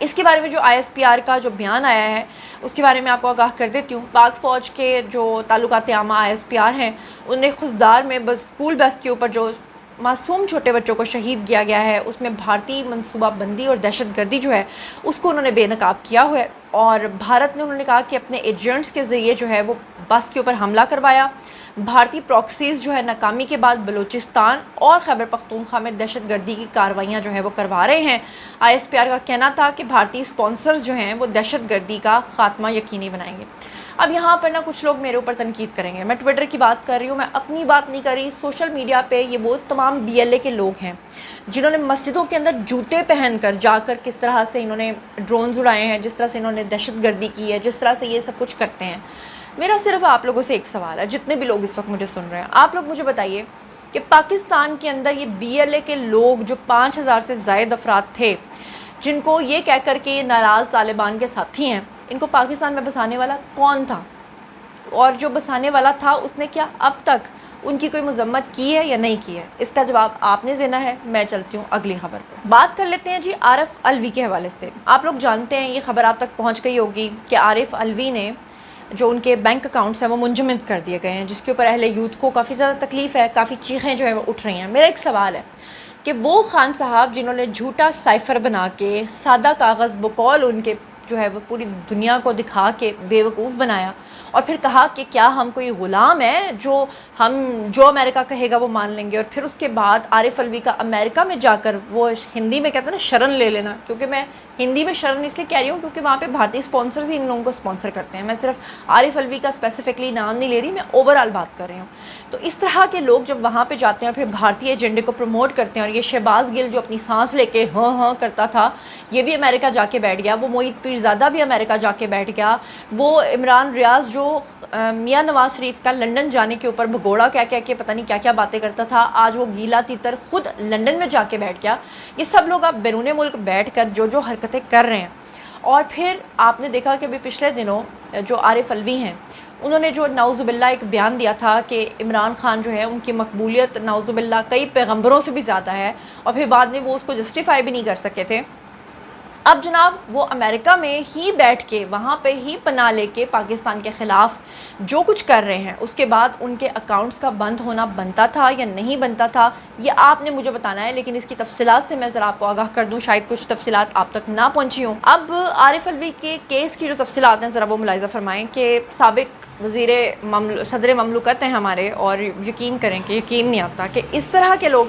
اس کے بارے میں جو ISPR کا جو بیان آیا ہے اس کے بارے میں آپ کو آگاہ کر دیتی ہوں۔ پاک فوج کے جو تعلقات عامہ ISPR ہیں انہوں نے خزدار میں بس اسکول بس کے اوپر جو معصوم چھوٹے بچوں کو شہید کیا گیا ہے اس میں بھارتی منصوبہ بندی اور دہشت گردی جو ہے اس کو انہوں نے بے نقاب کیا ہوا ہے، اور بھارت نے انہوں نے کہا کہ اپنے ایجنٹس کے ذریعے جو ہے وہ بس کے اوپر حملہ کروایا۔ بھارتی پراکسیز جو ہے ناکامی کے بعد بلوچستان اور خیبر پختونخوا میں دہشت گردی کی کارروائیاں جو ہے وہ کروا رہے ہیں۔ ISPR کا کہنا تھا کہ بھارتی اسپانسرز جو ہیں وہ دہشت گردی کا خاتمہ یقینی بنائیں گے۔ اب یہاں پر نا کچھ لوگ میرے اوپر تنقید کریں گے، میں ٹویٹر کی بات کر رہی ہوں، میں اپنی بات نہیں کر رہی، سوشل میڈیا پہ یہ وہ تمام BLA کے لوگ ہیں جنہوں نے مسجدوں کے اندر جوتے پہن کر جا کر کس طرح سے انہوں نے ڈرونز اڑائے ہیں، جس طرح سے انہوں نے دہشت گردی کی ہے، جس طرح سے یہ سب کچھ کرتے ہیں۔ میرا صرف آپ لوگوں سے ایک سوال ہے، جتنے بھی لوگ اس وقت مجھے سن رہے ہیں، آپ لوگ مجھے بتائیے کہ پاکستان کے اندر یہ BLA کے لوگ جو 5000 سے زائد افراد تھے جن کو یہ کہہ کر کے یہ ناراض طالبان کے ساتھی ہیں، ان کو پاکستان میں بسانے والا کون تھا؟ اور جو بسانے والا تھا اس نے کیا اب تک ان کی کوئی مذمت کی ہے یا نہیں کی ہے؟ اس کا جواب آپ نے دینا ہے۔ میں چلتی ہوں اگلی خبر پر۔ بات کر لیتے ہیں جی عارف علوی کے حوالے سے۔ آپ لوگ جانتے ہیں، یہ خبر آپ تک پہنچ گئی ہوگی کہ عارف علوی نے جو ان کے بینک اکاؤنٹس ہیں وہ منجمد کر دیے گئے ہیں، جس کے اوپر اہل یوتھ کو کافی زیادہ تکلیف ہے، کافی چیخیں جو ہیں وہ اٹھ رہی ہیں۔ میرا ایک سوال ہے کہ وہ خان صاحب جنہوں نے جھوٹا سائفر بنا کے سادہ کاغذ بقول ان کے جو ہے وہ پوری دنیا کو دکھا کے بیوقوف بنایا اور پھر کہا کہ کیا ہم کوئی غلام ہیں جو امریکہ کہے گا وہ مان لیں گے، اور پھر اس کے بعد عارف علوی کا امریکہ میں جا کر وہ ہندی میں کہتے ہیں نا شرن لے لینا، کیونکہ میں ہندی میں شرن اس لیے کہہ رہی ہوں کیونکہ وہاں پہ بھارتی اسپانسرز ہی ان لوگوں کو اسپانسر کرتے ہیں، میں صرف عارف علوی کا اسپیسیفکلی نام نہیں لے رہی، میں اوورآل بات کر رہی ہوں۔ تو اس طرح کے لوگ جب وہاں پہ جاتے ہیں اور پھر بھارتی ایجنڈے کو پروموٹ کرتے ہیں، اور یہ شہباز گل جو اپنی سانس لے کے ہاں ہاں کرتا تھا یہ بھی امریکہ جا کے بیٹھ گیا، وہ معید پیرزادہ بھی امریکہ جا کے بیٹھ گیا، وہ عمران ریاض جو میاں نواز شریف کا لنڈن جانے کے اوپر بھگوڑا کہہ کے پتہ نہیں کیا کیا باتیں کرتا تھا، آج وہ گیلا تیتر خود لنڈن میں جا کے بیٹھ گیا۔ یہ سب لوگ اب بیرون ملک بیٹھ کر جو حرکتیں کر رہے ہیں، اور پھر آپ نے دیکھا کہ ابھی پچھلے دنوں جو عارف علوی ہیں انہوں نے جو نعوذ باللہ ایک بیان دیا تھا کہ عمران خان جو ہے ان کی مقبولیت نعوذ باللہ کئی پیغمبروں سے بھی زیادہ ہے، اور پھر بعد میں وہ اس کو جسٹیفائی بھی نہیں کر سکے تھے۔ اب جناب وہ امریکہ میں ہی بیٹھ کے وہاں پہ ہی پناہ لے کے پاکستان کے خلاف جو کچھ کر رہے ہیں، اس کے بعد ان کے اکاؤنٹس کا بند ہونا بنتا تھا یا نہیں بنتا تھا یہ آپ نے مجھے بتانا ہے، لیکن اس کی تفصیلات سے میں ذرا آپ کو آگاہ کر دوں، شاید کچھ تفصیلات آپ تک نہ پہنچی ہوں۔ اب عارف علوی کے کیس کی جو تفصیلات ہیں ذرا وہ ملاحظہ فرمائیں کہ سابق صدر مملکت ہیں ہمارے، اور یقین کریں کہ یقین نہیں آتا کہ اس طرح کے لوگ،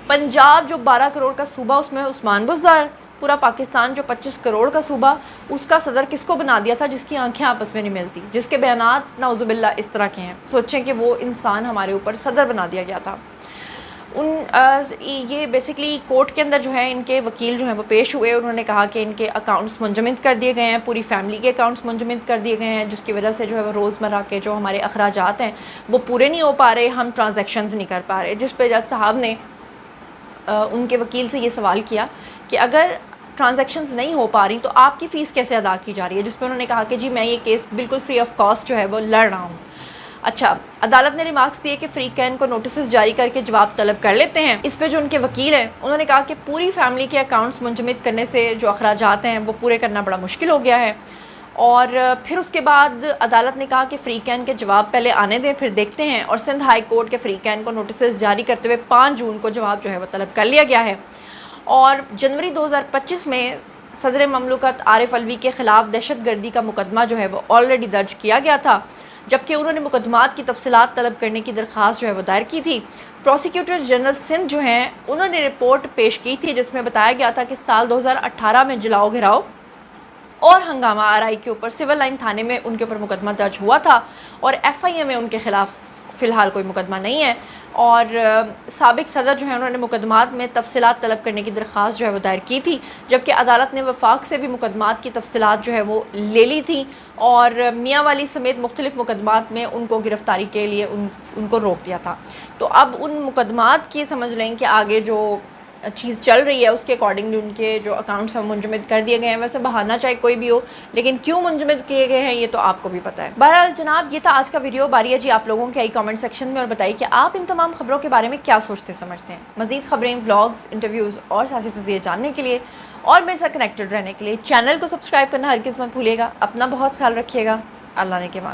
پنجاب جو 12 کروڑ کا صوبہ اس میں عثمان بزدار، پورا پاکستان جو 25 کروڑ کا صوبہ، اس کا صدر کس کو بنا دیا تھا جس کی آنکھیں آپس میں نہیں ملتی، جس کے بیانات نعوذ باللہ اس طرح کے ہیں۔ سوچیں کہ وہ انسان ہمارے اوپر صدر بنا دیا گیا تھا۔ یہ بیسیکلی کورٹ کے اندر جو ہے ان کے وکیل جو ہیں وہ پیش ہوئے، انہوں نے کہا کہ ان کے اکاؤنٹس منجمد کر دیے گئے ہیں، پوری فیملی کے اکاؤنٹس منجمد کر دیے گئے ہیں، جس کی وجہ سے جو ہے وہ روزمرہ کے جو ہمارے اخراجات ہیں وہ پورے نہیں ہو پا رہے، ہم ٹرانزیکشنز نہیں کر پا رہے۔ جس پہ جج صاحب نے ان کے وکیل سے یہ سوال کیا کہ اگر ٹرانزیکشنز نہیں ہو پا رہی تو آپ کی فیس کیسے ادا کی جا رہی ہے، جس پہ انہوں نے کہا کہ جی میں یہ کیس بالکل فری آف کاسٹ جو ہے وہ لڑ رہا ہوں۔ اچھا، عدالت نے ریمارکس دیے کہ فریقین کو نوٹسز جاری کر کے جواب طلب کر لیتے ہیں۔ اس پہ جو ان کے وکیل ہیں انہوں نے کہا کہ پوری فیملی کے اکاؤنٹس منجمد کرنے سے جو اخراجات ہیں وہ پورے کرنا بڑا مشکل ہو گیا ہے، اور پھر اس کے بعد عدالت نے کہا کہ فریقین کے جواب پہلے آنے دیں پھر دیکھتے ہیں، اور سندھ ہائی کورٹ کے فریقین کو نوٹسز جاری کرتے ہوئے 5 جون کو جواب جو ہے وہ طلب کر لیا گیا ہے، اور جنوری 2025 میں صدر مملکت عارف علوی کے خلاف دہشت گردی کا مقدمہ جو ہے وہ آلریڈی درج کیا گیا تھا، جبکہ انہوں نے مقدمات کی تفصیلات طلب کرنے کی درخواست جو ہے وہ دائر کی تھی۔ پروسیکیوٹر جنرل سندھ جو ہیں انہوں نے رپورٹ پیش کی تھی جس میں بتایا گیا تھا کہ سال 2018 میں جلاؤ گھراؤ اور ہنگامہ آرائی کے اوپر سول لائن تھانے میں ان کے اوپر مقدمہ درج ہوا تھا، اور FIA میں ان کے خلاف فی الحال کوئی مقدمہ نہیں ہے، اور سابق صدر جو ہیں انہوں نے مقدمات میں تفصیلات طلب کرنے کی درخواست جو ہے وہ دائر کی تھی، جبکہ عدالت نے وفاق سے بھی مقدمات کی تفصیلات جو ہے وہ لے لی تھی، اور میاں والی سمیت مختلف مقدمات میں ان کو گرفتاری کے لیے ان کو روک دیا تھا۔ تو اب ان مقدمات کی سمجھ لیں کہ آگے جو چیز چل رہی ہے اس کے اکارڈنگلی ان کے جو اکاؤنٹس ہیں منجمد کر دیے گئے ہیں۔ ویسے بہانہ چاہے کوئی بھی ہو، لیکن کیوں منجمد کیے گئے ہیں یہ تو آپ کو بھی پتہ ہے۔ بہرحال جناب یہ تھا آج کا ویڈیو، باری ہے جی آپ لوگوں کے کامنٹ سیکشن میں، اور بتائیے کہ آپ ان تمام خبروں کے بارے میں کیا سوچتے سمجھتے ہیں۔ مزید خبریں، ولاگز، انٹرویوز اور سیاسی تجزیے جاننے کے لیے اور میرے ساتھ کنیکٹڈ رہنے کے لیے چینل کو سبسکرائب کرنا ہرگز مت بھولیے گا. اپنا بہت خیال رکھیے گا. اللہ نے کے مان.